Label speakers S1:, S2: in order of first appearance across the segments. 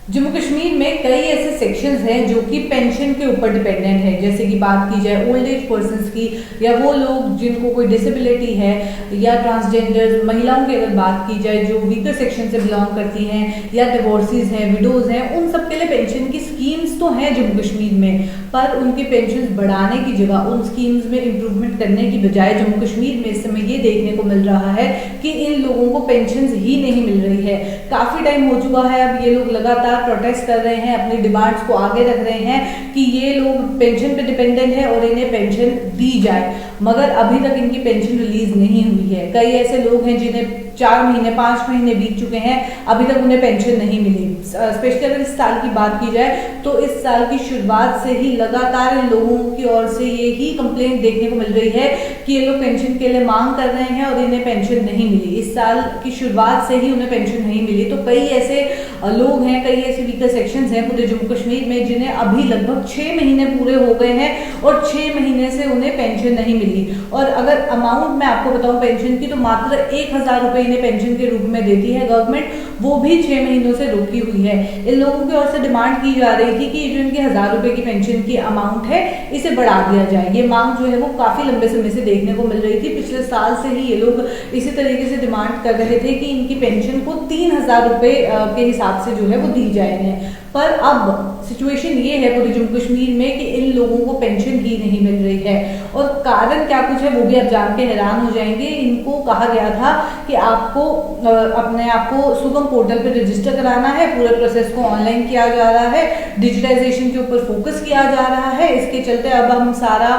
S1: जम्मू कश्मीर में कई ऐसे सेक्शंस हैं जो कि पेंशन के ऊपर डिपेंडेंट है। जैसे कि बात की जाए ओल्ड एज पर्सन्स की, या वो लोग जिनको कोई डिसेबिलिटी है, या ट्रांसजेंडर महिलाओं की अगर बात की जाए जो वीकर सेक्शन से बिलोंग करती हैं, या डिवोर्सिस हैं, विडोज हैं, उन सब के लिए पेंशन की स्कीम्स तो हैं जम्मू कश्मीर में, पर उनकी पेंशन बढ़ाने की जगह उन स्कीम्स में इम्प्रूवमेंट करने की बजाय जम्मू कश्मीर में इस समय ये देखने को मिल रहा है कि इन लोगों को पेंशन ही नहीं मिल रही है। काफ़ी टाइम हो चुका है, अब ये लोग लगातार प्रोटेस्ट कर रहे हैं, अपनी डिमांड्स को आगे रख रहे हैं कि ये लोग पेंशन पे डिपेंडेंट है और इन्हें पेंशन दी जाए, मगर अभी तक इनकी पेंशन रिलीज नहीं हुई है। कई ऐसे लोग हैं जिन्हें 4 महीने 5 महीने बीत चुके हैं, अभी तक उन्हें पेंशन नहीं मिली। स्पेशली अगर इस साल की बात की जाए तो इस साल की शुरुआत से ही लगातार इन लोगों की ओर से ये ही कंप्लेंट देखने को मिल रही है कि ये लोग पेंशन के लिए मांग कर रहे हैं और इन्हें पेंशन नहीं मिली। इस साल की शुरुआत से ही उन्हें पेंशन नहीं मिली। तो कई ऐसे लोग हैं, कई ऐसे वीकर सेक्शंस हैं पूरे जम्मू कश्मीर में जिन्हें अभी लगभग 6 महीने पूरे हो गए हैं और 6 महीने से उन्हें पेंशन नहीं मिली। और अगर अमाउंट मैं आपको बताऊं पेंशन की, तो मात्र 1000 रुपए इन्हें पेंशन के रूप में देती है गवर्नमेंट, वो भी 6 महीनों से रुकी हुई है। इन लोगों की ओर से डिमांड की जा रही थी कि जो इनके 1000 रुपए की पेंशन की अमाउंट है इसे बढ़ा दिया जाए। ये मांग जो है वो काफी लंबे समय से देखने को मिल रही थी। पिछले साल से ही ये लोग इसी तरीके से डिमांड कर रहे थे कि इनकी पेंशन को 3000 रुपए के हिसाब से जो है वो दी जाए। पर अब सिचुएशन ये है पूरे जम्मू कश्मीर में कि इन लोगों को पेंशन ही नहीं मिल रही है। और कारण क्या कुछ है वो भी आप जान के हैरान हो जाएंगे। इनको कहा गया था कि आपको अपने आप को सुगम पोर्टल पर रजिस्टर कराना है, पूरे प्रोसेस को ऑनलाइन किया जा रहा है, डिजिटाइजेशन के ऊपर फोकस किया जा रहा है। इसके चलते अब हम सारा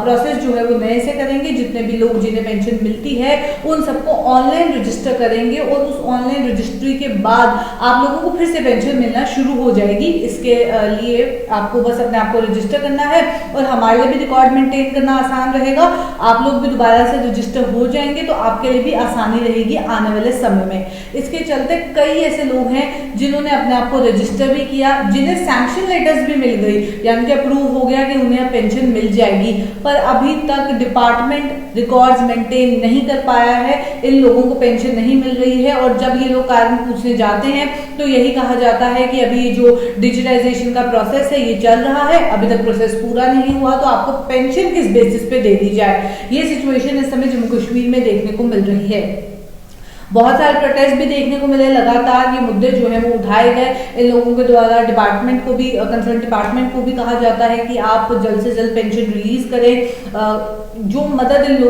S1: प्रोसेस जो है वो नए से करेंगे। जितने भी लोग जिन्हें पेंशन मिलती है उन सबको ऑनलाइन रजिस्टर करेंगे और उस ऑनलाइन रजिस्ट्री के बाद आप लोगों को फिर से पेंशन मिलना शुरू हो जाएगी। इसके लिए आपको बस अपने आप को रजिस्टर करना है और हमारे लिए भी रिकॉर्ड मेंटेन करना आसान रहेगा। आप लोग भी दोबारा से रजिस्टर हो जाएंगे तो आपके लिए भी आसानी रहेगी आने वाले समय में। इसके चलते कई ऐसे लोग हैं जिन्होंने अपने आप को रजिस्टर भी किया, जिन्हें सैंक्शन लेटर्स भी मिल गई, यानी कि अप्रूव हो गया कि उन्हें पेंशन मिल जाएगी, पर अभी तक डिपार्टमेंट रिकॉर्ड्स मेंटेन नहीं कर पाया है। इन लोगों को पेंशन नहीं मिल रही है और जब ये लोग कारण पूछने जाते हैं तो यही कहा जाता है कि अभी ये जो डिजिटाइजेशन का प्रोसेस है ये चल रहा है, अभी तक प्रोसेस पूरा नहीं हुआ, तो आपको पेंशन किस बेसिस पे दे दी जाए। ये सिचुएशन इस समय जम्मू कश्मीर में देखने को मिल रही है। बहुत सारे प्रोटेस्ट भी देखने को मिले, लगातार ये मुद्दे जो है वो उठाए गए इन लोगों के द्वारा। डिपार्टमेंट को भी, कंसर्न डिपार्टमेंट को भी कहा जाता है कि आप जल्द से जल्द पेंशन रिलीज करें। जो मदद इन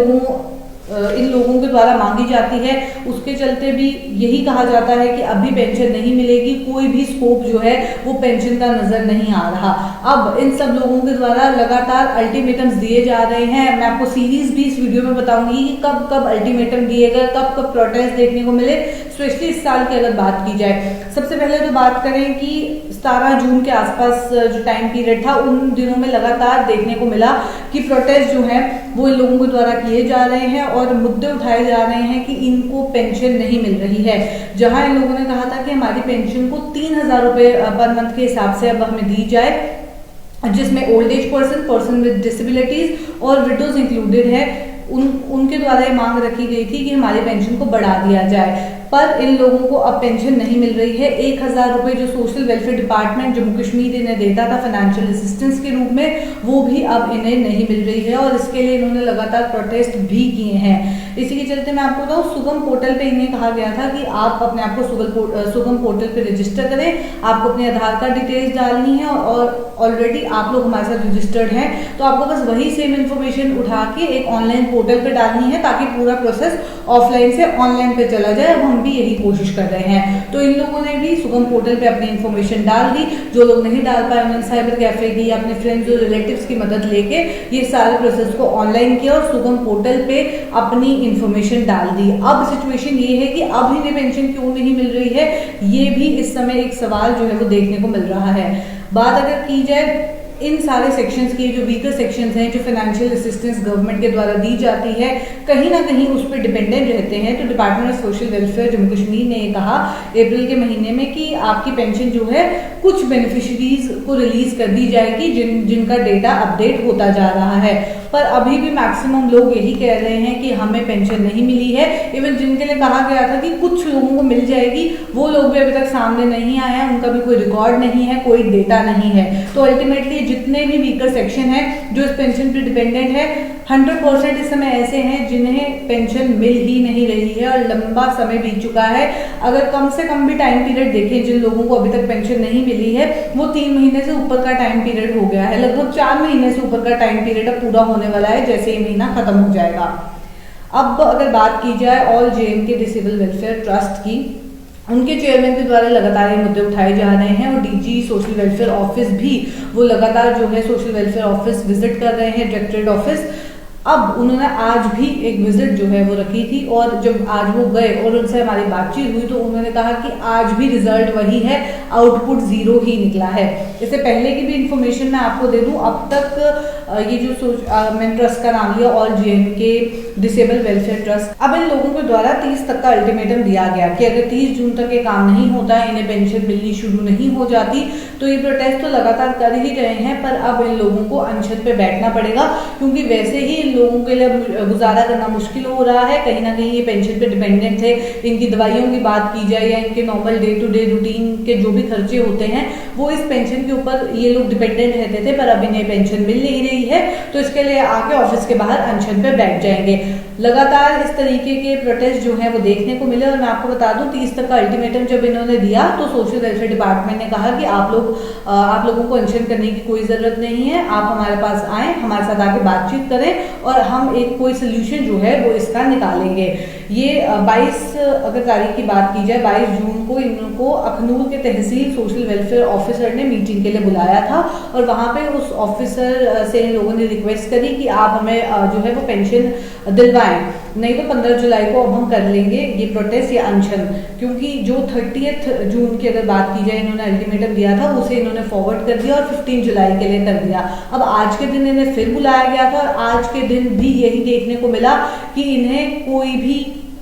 S1: लोगों के द्वारा मांगी जाती है उसके चलते भी यही कहा जाता है कि अभी पेंशन नहीं मिलेगी, कोई भी स्कोप जो है वो पेंशन का नजर नहीं आ रहा। अब इन सब लोगों के द्वारा लगातार अल्टीमेटम्स दिए जा रहे हैं। मैं आपको सीरीज भी इस वीडियो में बताऊंगी कि कब कब अल्टीमेटम दिए गए, कब कब प्रोटेस्ट देखने को मिले, स्पेशली इस साल की अगर बात की जाए। सबसे पहले तो बात करें कि 17 जून के आसपास जो टाइम पीरियड था उन दिनों में लगातार देखने को मिला कि प्रोटेस्ट जो है वो इन लोगों के द्वारा किए जा रहे हैं और मुद्दे उठाए जा रहे हैं कि इनको पेंशन नहीं मिल रही है। जहां इन लोगों ने कहा था कि हमारी पेंशन को 3000 रुपए पर मंथ के हिसाब से अब हमें दी जाए, जिसमें old age person with disabilities और विडोज इंक्लूडेड है। उनके द्वारा ये मांग रखी गई थी कि हमारी पेंशन को बढ़ा दिया जाए, पर इन लोगों को अब पेंशन नहीं मिल रही है। 1000 रुपए जो social welfare department Jammu Kashmir इन्हें देता था फाइनेंशियल असिस्टेंस के रूप में, वो भी अब इन्हें नहीं मिल रही है और इसके लिए इन्होंने लगातार प्रोटेस्ट भी किए हैं। इसी के चलते मैं आपको बताऊं, सुगम पोर्टल पे इन्हें कहा गया था कि आप अपने आप को सुगम पोर्टल पे रजिस्टर करें, आपको अपने आधार कार्ड डिटेल्स डालनी है और ऑलरेडी आप लोग हमारे साथ रजिस्टर्ड हैं तो आपको बस वही सेम इन्फॉर्मेशन उठा के एक ऑनलाइन पोर्टल पे डालनी है ताकि पूरा प्रोसेस ऑफलाइन से ऑनलाइन पे चला जाए। अब हम भी यही कोशिश कर रहे हैं। तो इन लोगों ने भी सुगम पोर्टल पे अपनी इन्फॉर्मेशन डाल दी। जो लोग नहीं डाल पाए उन्होंने साइबर कैफे की, अपने फ्रेंड्स और रिलेटिव्स की मदद लेके ये सारे प्रोसेस को ऑनलाइन किया और सुगम पोर्टल पे अपनी इन्फॉर्मेशन डाल दी। अब सिचुएशन ये है कि अब इन्हें पेंशन क्यों नहीं मिल रही है, ये भी इस समय एक सवाल जो है वो देखने को मिल रहा है। बात अगर की जाए इन सारे सेक्शंस की, जो वीकर सेक्शंस हैं, जो फाइनेंशियल असिस्टेंस गवर्नमेंट के द्वारा दी जाती है, कहीं ना कहीं उस पर डिपेंडेंट रहते हैं। तो department of social welfare Jammu Kashmir ने ये कहा अप्रैल के महीने में कि आपकी पेंशन जो है कुछ बेनिफिशरीज को रिलीज कर दी जाएगी जिनका डेटा अपडेट होता जा रहा है। पर अभी भी मैक्सिमम लोग यही कह रहे हैं कि हमें पेंशन नहीं मिली है। इवन जिनके लिए कहा गया था कि कुछ लोगों को मिल जाएगी, वो लोग भी अभी तक सामने नहीं आए हैं, उनका भी कोई रिकॉर्ड नहीं है, कोई डेटा नहीं है। तो अल्टीमेटली जितने भी वीकर सेक्शन है जो इस पेंशन पे डिपेंडेंट है, 100% इस समय ऐसे हैं जिन्हें पेंशन मिल ही नहीं रही है और लंबा समय बीत चुका है। अगर कम से कम भी टाइम पीरियड देखें, जिन लोगों को अभी तक पेंशन नहीं मिली है वो 3 महीने से ऊपर का टाइम पीरियड हो गया है, लगभग 4 महीने से ऊपर का टाइम पीरियड अब पूरा होने वाला है जैसे ये महीना खत्म हो जाएगा। अब अगर बात की जाए all JNK disable welfare trust की, उनके चेयरमैन के द्वारा लगातार ये मुद्दे उठाए जा रहे हैं और DG सोशल वेलफेयर ऑफिस भी वो लगातार जो है सोशल वेलफेयर ऑफिस विजिट कर रहे हैं, डायरेक्टरेट ऑफिस। अब उन्होंने आज भी एक विजिट जो है वो रखी थी और जब आज वो गए और उनसे हमारी बातचीत हुई तो उन्होंने कहा कि आज भी रिजल्ट वही है, आउटपुट 0 ही निकला है। इससे पहले की भी इंफॉर्मेशन मैं आपको दे दूं, अब तक ये जो मैंने ट्रस्ट का नाम लिया all JNK disable welfare trust, अब इन लोगों के द्वारा 30 तक का अल्टीमेटम दिया गया कि अगर 30 जून तक ये काम नहीं होता है, इन्हें पेंशन मिलनी शुरू नहीं हो जाती, तो ये प्रोटेस्ट तो लगातार कर ही रहे हैं, पर अब इन लोगों को अनशन पे बैठना पड़ेगा क्योंकि वैसे ही इन लोगों के लिए गुजारा करना मुश्किल हो रहा है। कहीं ना कहीं ये पेंशन पे डिपेंडेंट है, इनकी दवाइयों की बात की जाए या इनके normal day to day routine के जो भी खर्चे होते हैं वो इस पेंशन के ऊपर ये लोग डिपेंडेंट रहते थे, पर अब इन्हें पेंशन मिल नहीं रही है, तो इसके लिए आके ऑफिस के बाहर अनशन पे बैठ जाएंगे। लगातार इस तरीके के प्रोटेस्ट जो है वो देखने को मिले और मैं आपको बता दूं 30 तक का अल्टीमेटम जब इन्होंने दिया तो सोशल वेलफेयर डिपार्टमेंट ने कहा कि आप लोगों को अनशन करने की कोई जरूरत नहीं है, आप हमारे पास आए, हमारे साथ आके बातचीत करें और हम एक कोई सोल्यूशन जो है वो इसका निकालेंगे। ये 22 अगर तारीख की बात की जाए 22 जून को इनको अखनूर के तहसील सोशल वेलफेयर ऑफिसर ने मीटिंग के लिए बुलाया था और वहां पे उस ऑफिसर से इन लोगों ने रिक्वेस्ट करी कि आप हमें जो है वो पेंशन दिलवाएं, नहीं तो 15 जुलाई को अब हम कर लेंगे ये प्रोटेस्ट या अनशन, क्योंकि जो 30 जून की अगर बात की जाए इन्होंने अल्टीमेटम दिया था उसे इन्होंने फॉरवर्ड कर दिया और 15 जुलाई के लिए कर दिया। अब आज के दिन इन्हें फिर बुलाया गया था और आज के दिन भी यही देखने को मिला कि इन्हें कोई भी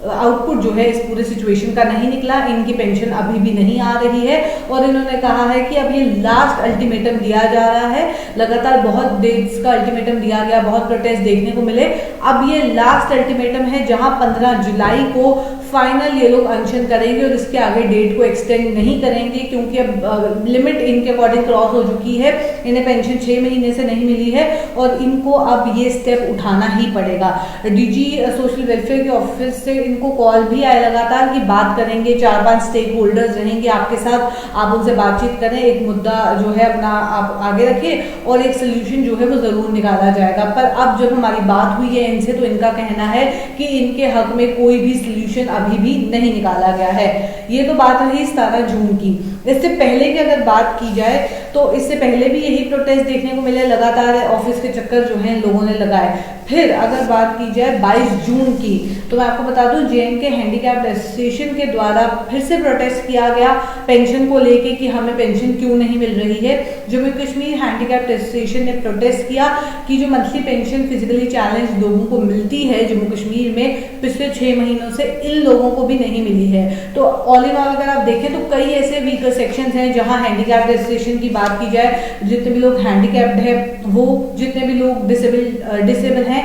S1: आउटपुट जो है इस पूरे सिचुएशन का नहीं निकला, इनकी पेंशन अभी भी नहीं आ रही है और इन्होंने कहा है कि अब ये लास्ट अल्टीमेटम दिया जा रहा है। लगातार बहुत डेट्स का अल्टीमेटम दिया गया, बहुत प्रोटेस्ट देखने को मिले, अब ये लास्ट अल्टीमेटम है जहां 15 जुलाई को फाइनल ये लोग अनशन करेंगे और इसके आगे डेट को एक्सटेंड नहीं करेंगे क्योंकि अब लिमिट इनके अकॉर्डिंग क्रॉस हो चुकी है, इन्हें पेंशन 6 महीने से नहीं मिली है और इनको अब ये स्टेप उठाना ही पड़ेगा। DG सोशल वेलफेयर के ऑफिस से इनको कॉल भी आए लगातार कि बात करेंगे, 4-5 स्टेक होल्डर्स रहेंगे आपके साथ, आप उनसे बातचीत करें, एक मुद्दा जो है अपना आप आगे रखें और एक सोल्यूशन जो है वो जरूर निकाला जाएगा। पर अब जब हमारी बात हुई है इनसे तो इनका कहना है कि इनके हक में कोई भी सोल्यूशन अभी भी नहीं निकाला गया है। ये तो बात रही 17 जून की। इससे पहले की अगर बात की जाए तो इससे पहले भी यही प्रोटेस्ट देखने को मिले, लगातार ऑफिस के चक्कर जो है लोगों ने लगाए। फिर अगर बात की जाए 22 जून की तो मैं आपको बता दूं JNK हैंडीकैप्ड एसोसिएशन के द्वारा फिर से प्रोटेस्ट किया गया पेंशन को लेके कि हमें पेंशन क्यों नहीं मिल रही है। जम्मू कश्मीर हैंडीकैप्ड एसोसिएशन ने प्रोटेस्ट किया कि जो मंथली पेंशन फिजिकली चैलेंज लोगों को मिलती है जम्मू कश्मीर में पिछले 6 महीनों से इन लोगों को भी नहीं मिली है। तो ऑल इन ऑल अगर आप देखें तो कई ऐसे वीकर सेक्शंस हैं जहां हैंडीकैप्ड एसोसिएशन की बात की जाए, जितने भी लोग हैंडीकैप्ड है वो, जितने भी लोग डिसेबल हैं,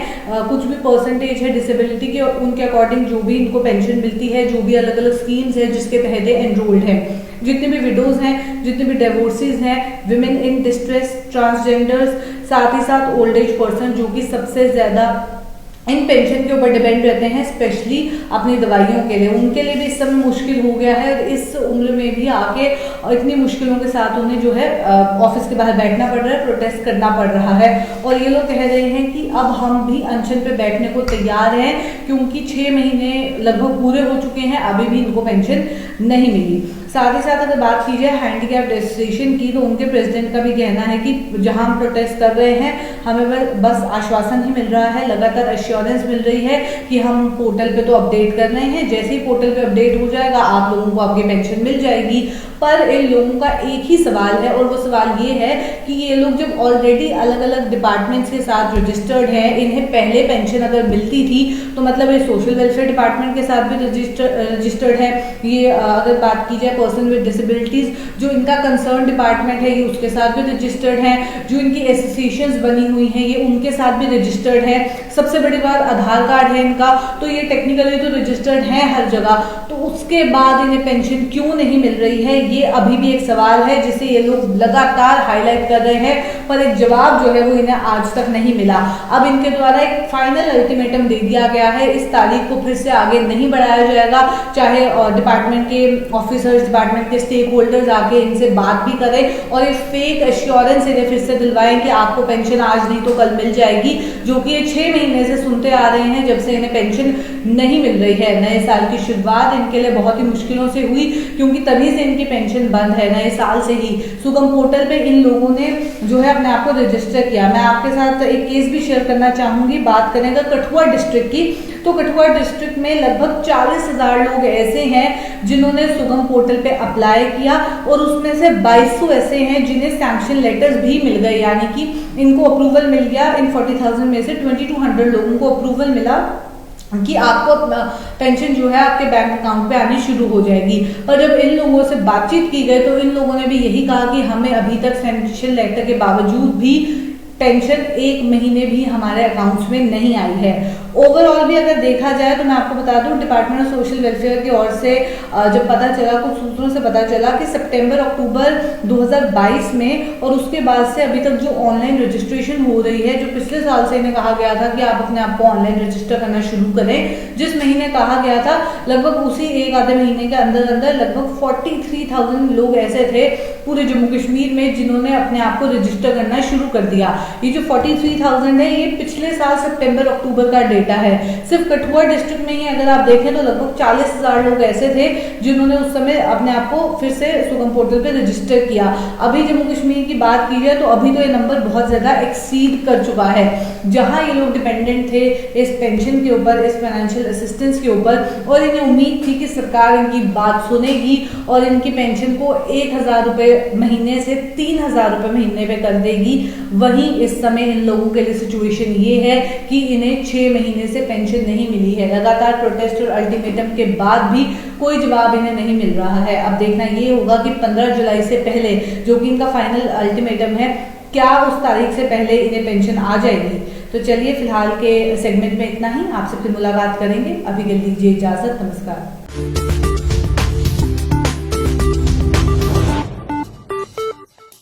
S1: कुछ भी परसेंटेज है डिसेबिलिटी के, उनके अकॉर्डिंग जो भी इनको पेंशन मिलती है, जो भी अलग अलग स्कीम्स है जिसके तहत एनरोल्ड है, जितने भी विडोज हैं, जितने भी डिवोर्सेस हैं, विमेन इन डिस्ट्रेस, ट्रांसजेंडर्स, साथ ही साथ ओल्ड एज पर्सन जो कि सबसे ज्यादा इन पेंशन के ऊपर डिपेंड रहते हैं, स्पेशली अपनी दवाइयों के लिए, उनके लिए भी इस समय मुश्किल हो गया है। इस उम्र में भी आके इतनी मुश्किलों के साथ उन्हें जो है ऑफिस के बाहर बैठना पड़ रहा है, प्रोटेस्ट करना पड़ रहा है और ये लोग कह रहे हैं कि अब हम भी अनशन पे बैठने को तैयार हैं क्योंकि 6 महीने लगभग पूरे हो चुके हैं, अभी भी इनको पेंशन नहीं मिली। साथ ही साथ अगर बात की जाए हैंडीकैप्ड एसोसिएशन की तो उनके प्रेसिडेंट का भी कहना है कि जहां हम प्रोटेस्ट कर रहे हैं हमें बस आश्वासन ही मिल रहा है, लगातार एश्योरेंस मिल रही है कि हम पोर्टल पे तो अपडेट कर रहे हैं, जैसे ही पोर्टल पे अपडेट हो जाएगा आप लोगों को आपकी पेंशन मिल जाएगी, पर इन लोगों का एक ही सवाल है, और वो सवाल ये है कि ये लोग जब ऑलरेडी अलग अलग डिपार्टमेंट्स के साथ रजिस्टर्ड हैं, इन्हें पहले पेंशन अगर मिलती थी तो मतलब ये सोशल वेलफेयर डिपार्टमेंट के साथ भी रजिस्टर्ड है। ये अगर बात की जाए पर्सन विद डिसेबिलिटीज, जो इनका कंसर्न डिपार्टमेंट है, ये उसके साथ भी रजिस्टर्ड है। जो इनकी एसोसिएशंस बनी हुई हैं, ये उनके साथ भी रजिस्टर्ड है। सबसे बड़ी बात आधार कार्ड है इनका, तो ये टेक्निकली तो रजिस्टर्ड है हर जगह। तो उसके बाद इन्हें पेंशन क्यों नहीं मिल रही है, ये अभी भी एक सवाल है जिसे ये लोग लगातार हाईलाइट कर रहे हैं, पर एक जवाब जो है वो इन्हें आज तक नहीं मिला। अब इनके द्वारा एक फाइनल अल्टीमेटम दे दिया गया है, इस तारीख को फिर से आगे नहीं बढ़ाया जाएगा, चाहे डिपार्टमेंट के ऑफिसर्स, डिपार्टमेंट के स्टेक होल्डर्स आके इनसे बात भी करें और एक फेक एश्योरेंस इन्हें फिर से दिलवाएं कि आपको पेंशन आज नहीं तो कल मिल जाएगी, जो कि ये 6 महीने से सुनते आ रहे हैं जब से इन्हें पेंशन नहीं मिल रही है। नए साल की शुरुआत इनके लिए बहुत ही मुश्किलों से हुई, क्योंकि तभी से इनकी पेंशन बंद है, नए साल से ही। सुगम पोर्टल पे इन लोगों ने जो है अपने आप को रजिस्टर किया। मैं आपके साथ एक केस भी शेयर करना चाहूंगी। बात करेंगे कठुआ डिस्ट्रिक्ट की, तो कठुआ डिस्ट्रिक्ट में लगभग 40,000 लोग ऐसे हैं जिन्होंने सुगम पोर्टल पे अप्लाई किया, और उसमें से 2200 ऐसे हैं जिन्हें सैंक्शन लेटर्स भी मिल गए, यानी कि इनको अप्रूवल मिल गया। इन 40,000 में से 2200 लोगों को अप्रूवल मिला कि आपको पेंशन जो है आपके बैंक अकाउंट पे आनी शुरू हो जाएगी। और जब इन लोगों से बातचीत की गई तो इन लोगों ने भी यही कहा कि हमें अभी तक सैंक्शन लेटर के बावजूद भी पेंशन 1 महीने भी हमारे अकाउंट्स में नहीं आई है। ओवरऑल भी अगर देखा जाए तो मैं आपको बता दूं, डिपार्टमेंट ऑफ सोशल वेलफेयर की ओर से जब पता चला, कुछ सूत्रों से पता चला कि सितंबर अक्टूबर 2022 में और उसके बाद से अभी तक जो ऑनलाइन रजिस्ट्रेशन हो रही है, जो पिछले साल से इन्हें कहा गया था कि आप अपने आप को ऑनलाइन रजिस्टर करना शुरू करें, जिस महीने कहा गया था लगभग उसी एक आधे महीने के अंदर अंदर लगभग 43,000 लोग ऐसे थे पूरे जम्मू कश्मीर में जिन्होंने अपने आप को रजिस्टर करना शुरू कर दिया। ये जो 43,000 है, ये पिछले साल सितंबर अक्टूबर का डेटा है। सिर्फ कठुआ डिस्ट्रिक्ट में ही अगर आप देखें तो लगभग 40,000 लोग ऐसे थे जिन्होंने उस समय अपने आप को फिर से सुगम पोर्टल पे रजिस्टर किया। अभी जम्मू कश्मीर की बात की जाए तो अभी तो ये नंबर बहुत ज्यादा एक्सीड कर चुका है। जहां ये लोग डिपेंडेंट थे इस पेंशन के ऊपर, इस फाइनेंशियल असिस्टेंस के ऊपर, और इन्हें उम्मीद थी कि सरकार इनकी बात सुनेगी और इनकी पेंशन को 1,000 रुपए महीने से 3,000 रुपए महीने पे कर देगी, वहीं इस समय इन लोगों के लिए सिचुएशन ये है कि इन्हें 6 महीने से पेंशन नहीं मिली है। लगातार प्रोटेस्ट और अल्टीमेटम के बाद भी कोई जवाब इन्हें नहीं मिल रहा है। अब देखना ये होगा कि 15 जुलाई से पहले, जो कि इनका फाइनल अल्टीमेटम है, क्या उस तारीख से पहले इन्हें पेंशन आ जाएगी। तो चलिए फिलहाल के सेगमेंट में इतना ही, आपसे फिर मुलाकात करेंगे। अभी के लिए दीजिए इजाजत, नमस्कार।